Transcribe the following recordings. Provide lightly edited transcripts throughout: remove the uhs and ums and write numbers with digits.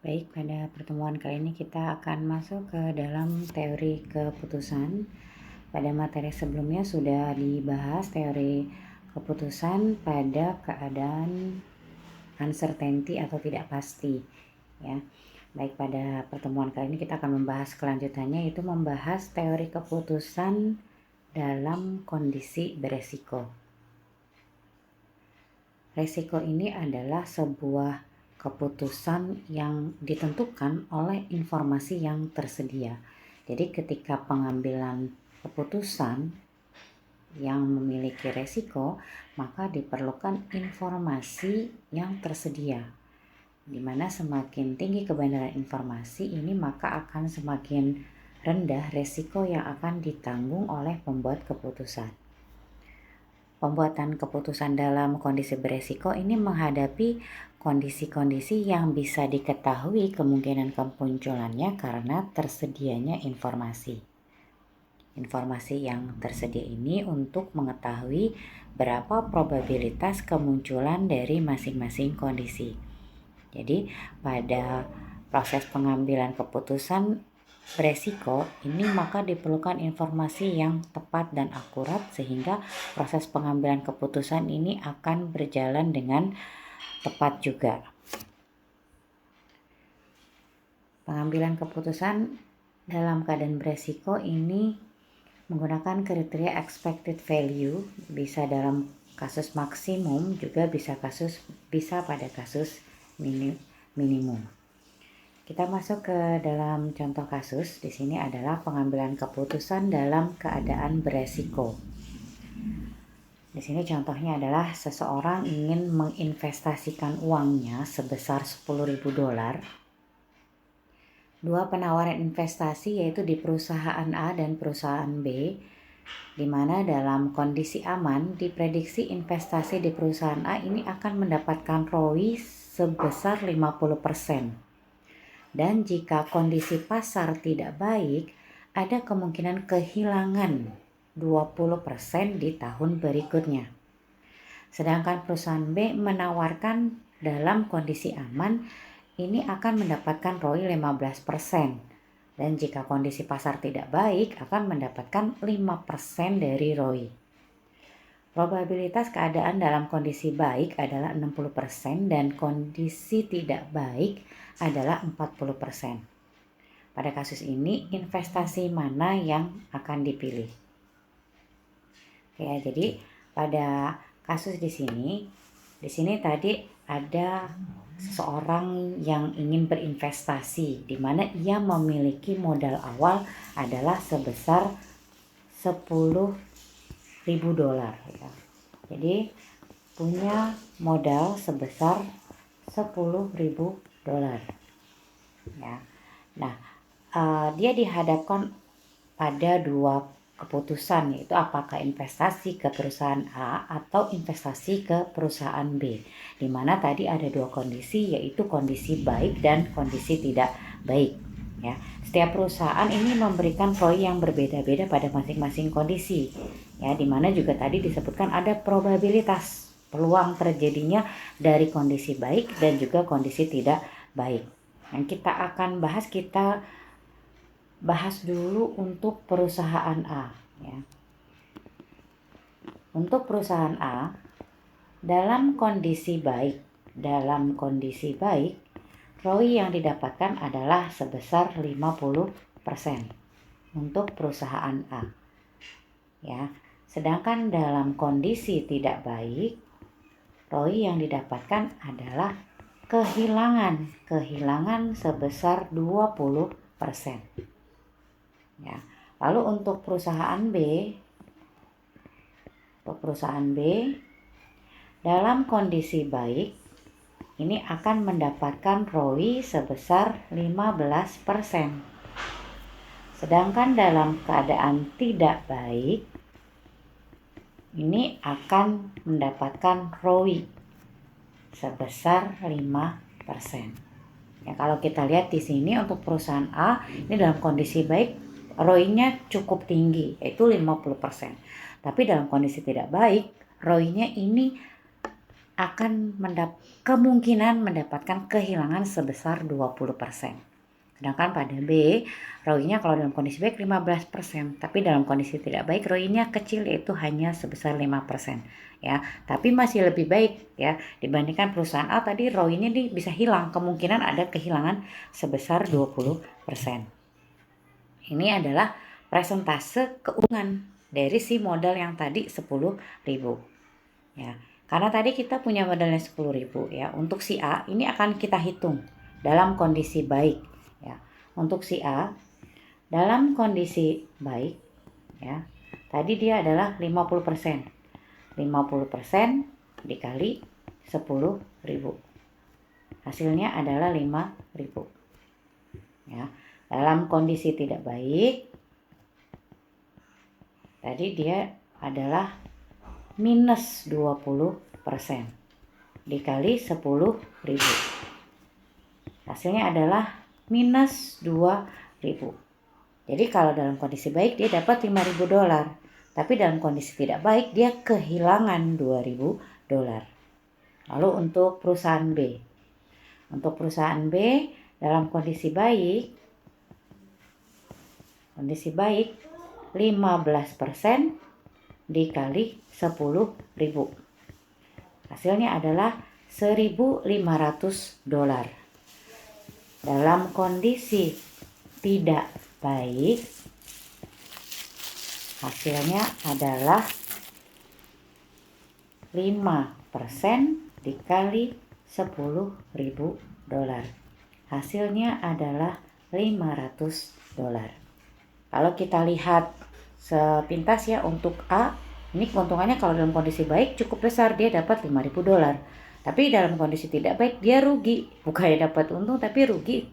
Baik, pada pertemuan kali ini kita akan masuk ke dalam teori keputusan. Pada materi sebelumnya sudah dibahas teori keputusan pada keadaan uncertainty atau tidak pasti, ya. Baik, pada pertemuan kali ini kita akan membahas kelanjutannya, yaitu membahas teori keputusan dalam kondisi beresiko. Resiko ini adalah sebuah keputusan yang ditentukan oleh informasi yang tersedia. Jadi ketika pengambilan keputusan yang memiliki resiko, maka diperlukan informasi yang tersedia. Di mana semakin tinggi kebenaran informasi ini, maka akan semakin rendah resiko yang akan ditanggung oleh pembuat keputusan. Pembuatan keputusan dalam kondisi beresiko ini menghadapi kondisi-kondisi yang bisa diketahui kemungkinan kemunculannya karena tersedianya informasi. Informasi yang tersedia ini untuk mengetahui berapa probabilitas kemunculan dari masing-masing kondisi. Jadi pada proses pengambilan keputusan beresiko ini maka diperlukan informasi yang tepat dan akurat sehingga proses pengambilan keputusan ini akan berjalan dengan tepat juga. Pengambilan keputusan dalam keadaan beresiko ini menggunakan kriteria expected value, bisa dalam kasus maksimum, juga bisa pada kasus minimum. Kita masuk ke dalam contoh kasus. Di sini adalah pengambilan keputusan dalam keadaan beresiko. Di sini contohnya adalah seseorang ingin menginvestasikan uangnya sebesar $10.000. Dua penawaran investasi yaitu di perusahaan A dan perusahaan B, di mana dalam kondisi aman diprediksi investasi di perusahaan A ini akan mendapatkan ROI sebesar 50%. Dan jika kondisi pasar tidak baik, ada kemungkinan kehilangan 20% di tahun berikutnya. Sedangkan perusahaan B menawarkan dalam kondisi aman ini akan mendapatkan ROI 15%. Dan jika kondisi pasar tidak baik akan mendapatkan 5% dari ROI. Probabilitas keadaan dalam kondisi baik adalah 60% dan kondisi tidak baik adalah 40%. Pada kasus ini, investasi mana yang akan dipilih? Oke, jadi pada kasus di sini tadi ada seseorang yang ingin berinvestasi, di mana ia memiliki modal awal adalah sebesar $10.000. Ya. Jadi punya modal sebesar $10.000. Ya. Nah, dia dihadapkan pada dua keputusan, yaitu apakah investasi ke perusahaan A atau investasi ke perusahaan B. Di mana tadi ada dua kondisi, yaitu kondisi baik dan kondisi tidak baik. Ya, setiap perusahaan ini memberikan ROI yang berbeda-beda pada masing-masing kondisi. Ya, di mana juga tadi disebutkan ada probabilitas peluang terjadinya dari kondisi baik dan juga kondisi tidak baik. Yang kita akan kita bahas dulu untuk perusahaan A. Ya. Untuk perusahaan A, dalam kondisi baik, ROI yang didapatkan adalah sebesar 50% untuk perusahaan A. Ya, sedangkan dalam kondisi tidak baik, ROI yang didapatkan adalah kehilangan sebesar 20%. Ya. Lalu untuk perusahaan B, dalam kondisi baik ini akan mendapatkan ROI sebesar 15%. Sedangkan dalam keadaan tidak baik ini akan mendapatkan ROI sebesar 5%. Ya, kalau kita lihat di sini untuk perusahaan A ini dalam kondisi baik ROI-nya cukup tinggi, yaitu 50%. Tapi dalam kondisi tidak baik ROI-nya ini akan kemungkinan mendapatkan kehilangan sebesar 20%. Sedangkan pada B, ROI-nya kalau dalam kondisi baik 15%, tapi dalam kondisi tidak baik ROI-nya kecil, yaitu hanya sebesar 5%. Ya, tapi masih lebih baik ya dibandingkan perusahaan A tadi ROI-nya bisa hilang, kemungkinan ada kehilangan sebesar 20%. Ini adalah presentase keuntungan dari si modal yang tadi 10.000 ya. Karena tadi kita punya modalnya 10.000 ya. Untuk si A ini akan kita hitung dalam kondisi baik ya. Untuk si A dalam kondisi baik ya. Tadi dia adalah 50%. 50% dikali 10.000. Hasilnya adalah 5.000. Ya. Dalam kondisi tidak baik tadi dia adalah minus 20% dikali 10.000. Hasilnya adalah minus 2.000. Jadi kalau dalam kondisi baik dia dapat 5.000 dolar. Tapi dalam kondisi tidak baik dia kehilangan 2.000 dolar. Lalu untuk perusahaan B. Untuk perusahaan B dalam kondisi baik 15% dikali 10.000. Hasilnya adalah 1.500 dolar. Dalam kondisi tidak baik hasilnya adalah 5% dikali 10.000 dolar. Hasilnya adalah 500 dolar. Kalau kita lihat sepintas ya untuk A, ini keuntungannya kalau dalam kondisi baik cukup besar, dia dapat 5.000 dolar. Tapi dalam kondisi tidak baik dia rugi, bukannya dapat untung tapi rugi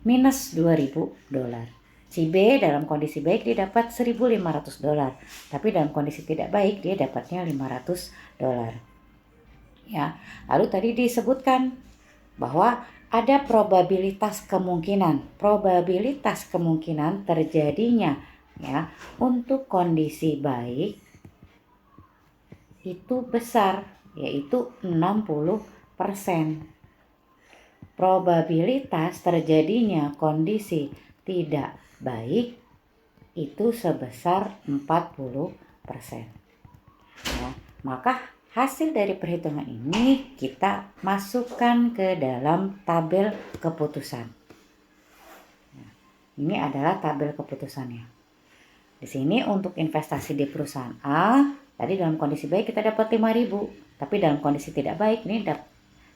minus 2.000 dolar. Si B dalam kondisi baik dia dapat 1.500 dolar, tapi dalam kondisi tidak baik dia dapatnya 500 dolar. Ya, lalu tadi disebutkan bahwa ada probabilitas kemungkinan terjadinya ya untuk kondisi baik itu besar, yaitu 60%. Probabilitas terjadinya kondisi tidak baik itu sebesar 40%. Ya, maka hasil dari perhitungan ini kita masukkan ke dalam tabel keputusan. Nah, ini adalah tabel keputusannya. Di sini untuk investasi di perusahaan A, tadi dalam kondisi baik kita dapat 5.000, tapi dalam kondisi tidak baik ini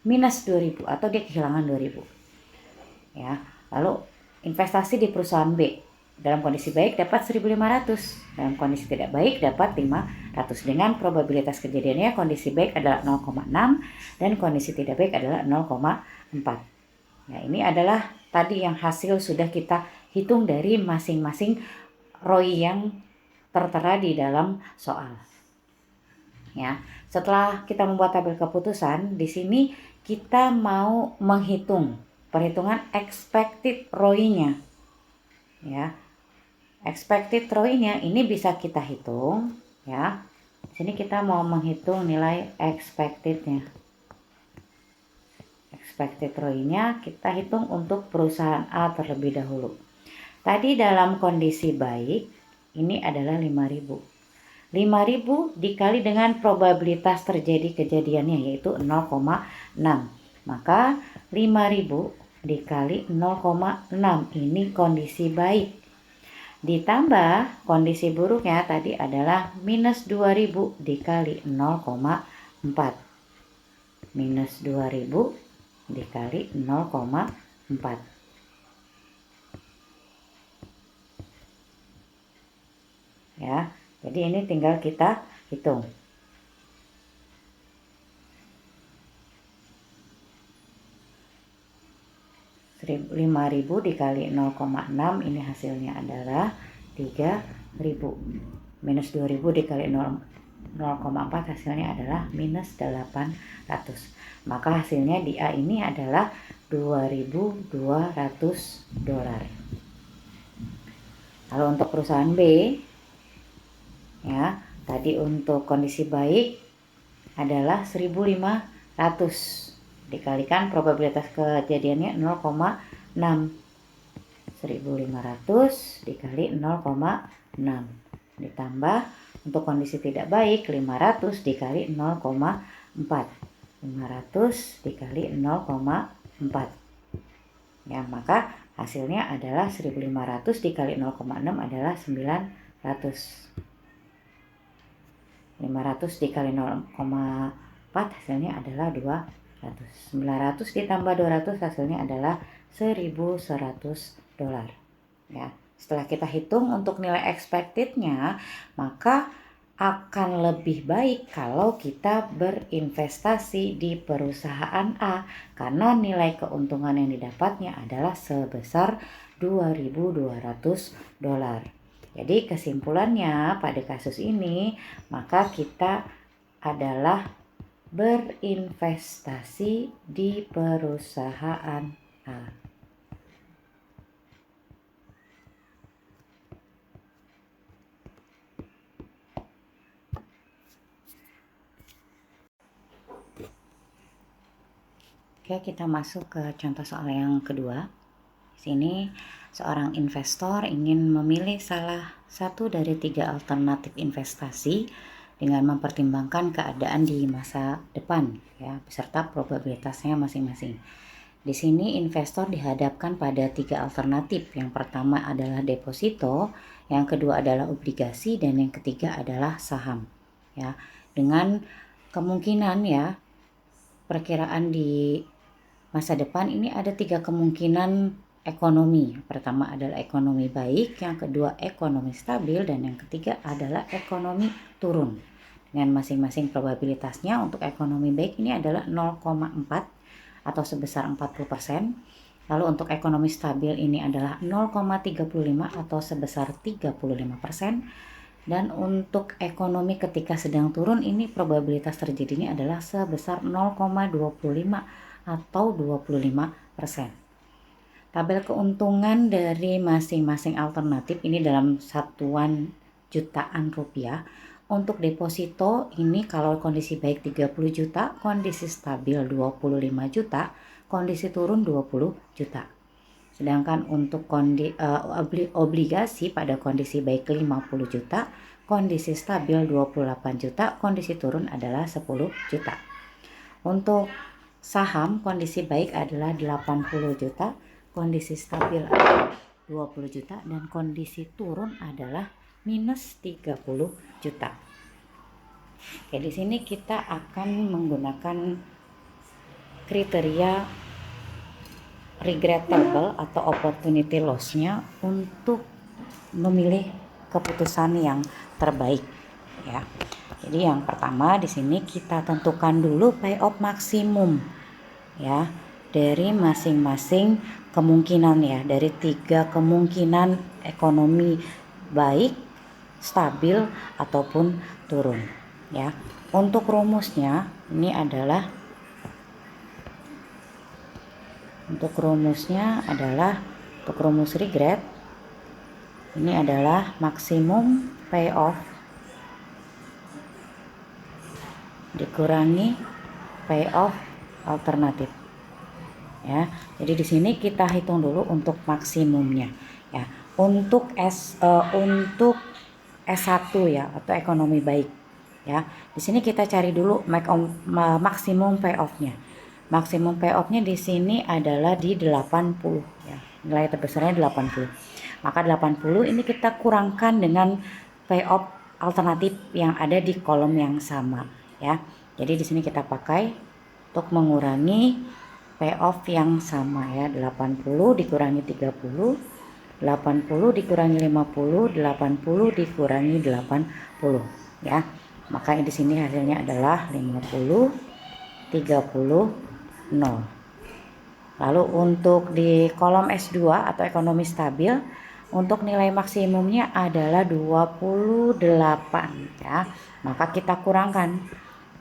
minus 2.000 atau dia kehilangan 2.000. Ya, lalu investasi di perusahaan B. Dalam kondisi baik dapat 1.500, dalam kondisi tidak baik dapat 500. Dengan probabilitas kejadiannya kondisi baik adalah 0,6 dan kondisi tidak baik adalah 0,4. Ya, ini adalah tadi yang hasil sudah kita hitung dari masing-masing ROI yang tertera di dalam soal. Ya, setelah kita membuat tabel keputusan, di sini kita mau menghitung perhitungan expected ROI-nya. Ya. Expected ROI-nya ini bisa kita hitung ya. Di sini kita mau menghitung nilai expected-nya. Expected ROI-nya kita hitung untuk perusahaan A terlebih dahulu. Tadi dalam kondisi baik ini adalah 5.000. 5.000 dikali dengan probabilitas terjadi kejadiannya yaitu 0,6. Maka 5.000 dikali 0,6 ini kondisi baik. Ditambah kondisi buruknya tadi adalah minus 2.000 dikali 0,4. Minus 2.000 dikali 0,4. Ya, jadi ini tinggal kita hitung. Rp5.000 dikali 0,6 ini hasilnya adalah 3.000. Minus 2.000 dikali 0,4 hasilnya adalah minus 800. Maka hasilnya di A ini adalah 2.200 dolar. Lalu untuk perusahaan B ya, tadi untuk kondisi baik adalah 1500 dikalikan probabilitas kejadiannya 0,6. 1500 dikali 0,6 ditambah untuk kondisi tidak baik 500 dikali 0,4. 500 dikali 0,4 ya, maka hasilnya adalah 1500 dikali 0,6 adalah 900. 500 dikali 0,4 hasilnya adalah 200. 900 ditambah 200 hasilnya adalah 1100 dolar ya. Setelah kita hitung untuk nilai expectednya, maka akan lebih baik kalau kita berinvestasi di perusahaan A karena nilai keuntungan yang didapatnya adalah sebesar 2.200 dolar. Jadi kesimpulannya pada kasus ini, maka kita adalah berinvestasi di perusahaan A. Oke, kita masuk ke contoh soal yang kedua. Di sini seorang investor ingin memilih salah satu dari 3 alternatif investasi dengan mempertimbangkan keadaan di masa depan ya, beserta probabilitasnya masing-masing. Di sini investor dihadapkan pada 3 alternatif. Yang pertama adalah deposito, yang kedua adalah obligasi, dan yang ketiga adalah saham. Ya, dengan kemungkinan ya, perkiraan di masa depan ini ada 3 kemungkinan ekonomi. Pertama adalah ekonomi baik, yang kedua ekonomi stabil, dan yang ketiga adalah ekonomi turun. Dengan masing-masing probabilitasnya, untuk ekonomi baik ini adalah 0,4 atau sebesar 40%. Lalu untuk ekonomi stabil ini adalah 0,35 atau sebesar 35%. Dan untuk ekonomi ketika sedang turun ini probabilitas terjadinya adalah sebesar 0,25 atau 25%. Tabel keuntungan dari masing-masing alternatif ini dalam satuan jutaan rupiah. Untuk deposito ini kalau kondisi baik 30 juta, kondisi stabil 25 juta, kondisi turun 20 juta. Sedangkan untuk obligasi pada kondisi baik 50 juta, kondisi stabil 28 juta, kondisi turun adalah 10 juta. Untuk saham kondisi baik adalah 80 juta, kondisi stabil adalah 20 juta, dan kondisi turun adalah minus 30 juta. Oke, di sini kita akan menggunakan kriteria regrettable atau opportunity loss-nya untuk memilih keputusan yang terbaik ya. Jadi yang pertama di sini kita tentukan dulu payoff maksimum ya dari masing-masing kemungkinan ya, dari 3 kemungkinan ekonomi baik, stabil ataupun turun ya. Untuk rumusnya ini adalah untuk rumus regret ini adalah maksimum payoff dikurangi payoff alternatif ya. Jadi di sini kita hitung dulu untuk maksimumnya ya. Untuk S1 ya atau ekonomi baik ya. Di sini kita cari dulu maksimum payoff-nya. Maksimum payoff-nya di sini adalah di 80 ya. Nilai terbesarnya 80. Maka 80 ini kita kurangkan dengan payoff alternatif yang ada di kolom yang sama ya. Jadi di sini kita pakai untuk mengurangi payoff yang sama ya. 80 dikurangi 30, 80 dikurangi 50, 80 dikurangi 80 ya. Maka di sini hasilnya adalah 50, 30, 0. Lalu untuk di kolom S2 atau ekonomi stabil, untuk nilai maksimumnya adalah 28 ya. Maka kita kurangkan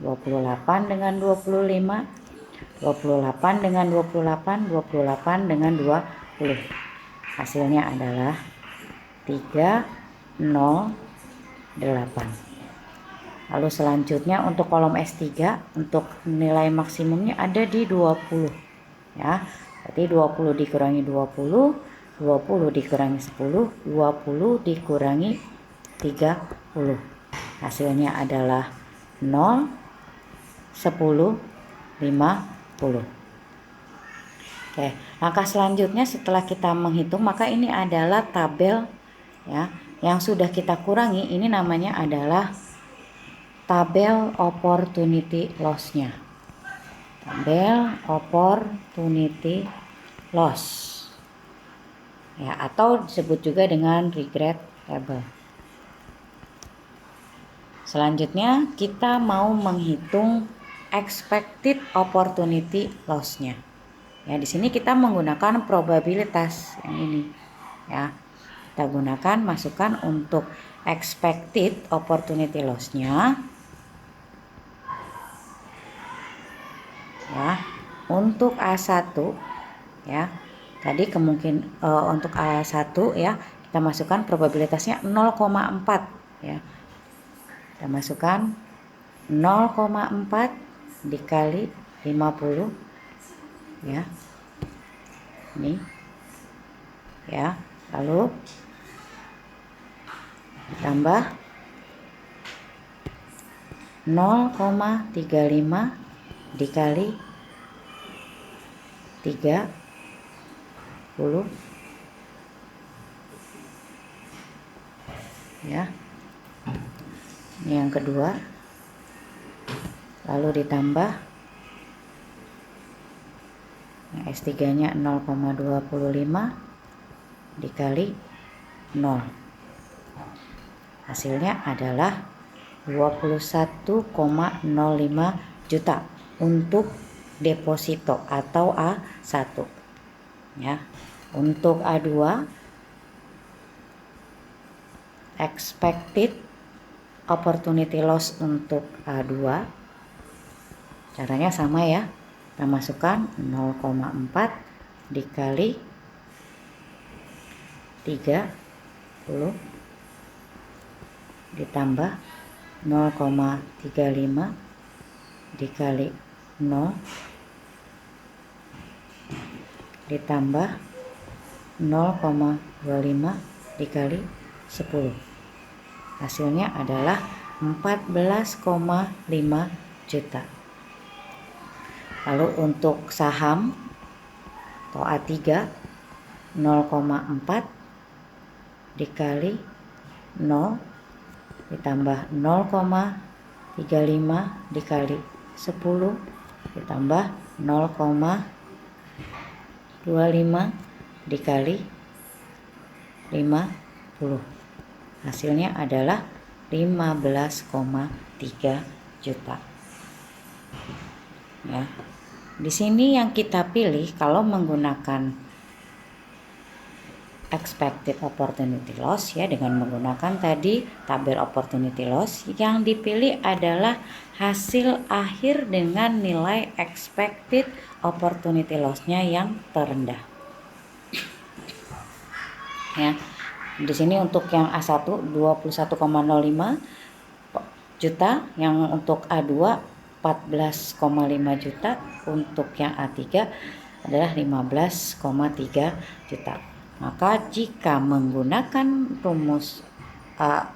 28 dengan 25, 28 dengan 28, 28 dengan 20. Hasilnya adalah 308. Lalu selanjutnya untuk kolom S3 untuk nilai maksimumnya ada di 20 ya. Berarti 20 dikurangi 20, 20 dikurangi 10, 20 dikurangi 30. Hasilnya adalah 0, 10, 50. Oke, langkah selanjutnya setelah kita menghitung, maka ini adalah tabel ya yang sudah kita kurangi. Ini namanya adalah tabel opportunity loss-nya. Tabel opportunity loss. Ya, atau disebut juga dengan regret table. Selanjutnya kita mau menghitung expected opportunity loss-nya. Ya, di sini kita menggunakan probabilitas yang ini. Ya, kita gunakan masukkan untuk expected opportunity loss-nya. Ya, untuk A1 ya. Tadi untuk A1 ya, kita masukkan probabilitasnya 0,4 ya. Kita masukkan 0,4 dikali 50 ya. Ini ya. Lalu tambah 0,35 dikali 30 ya. Ini yang kedua. Lalu ditambah S3 nya 0,25 dikali 0. Hasilnya adalah 21,05 juta untuk deposito atau A1 ya. Untuk A2 expected opportunity loss untuk A2 caranya sama ya. Kita masukkan 0,4 dikali 30 ditambah 0,35 dikali 0 ditambah 0,25 dikali 10. Hasilnya adalah 14,5 juta. Lalu untuk saham atau A3 0,4 dikali 0 ditambah 0,35 dikali 10 ditambah 0,25 dikali 50. Hasilnya adalah 15,3 juta. Ya. Di sini yang kita pilih kalau menggunakan expected opportunity loss ya, dengan menggunakan tadi tabel opportunity loss, yang dipilih adalah hasil akhir dengan nilai expected opportunity loss-nya yang terendah. Ya. Di sini untuk yang A1 21,05 juta, yang untuk A2 14,5 juta, untuk yang A3 adalah 15,3 juta. Maka jika menggunakan rumus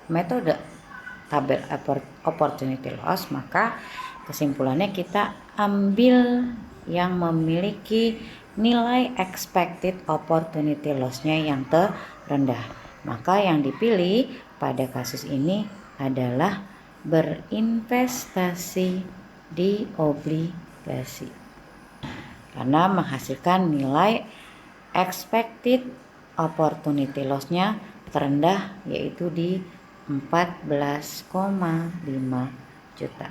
metode tabel opportunity loss, maka kesimpulannya kita ambil yang memiliki nilai expected opportunity loss-nya yang terendah. Maka yang dipilih pada kasus ini adalah berinvestasi di obligasi karena menghasilkan nilai expected opportunity loss-nya terendah, yaitu di 14,5 juta.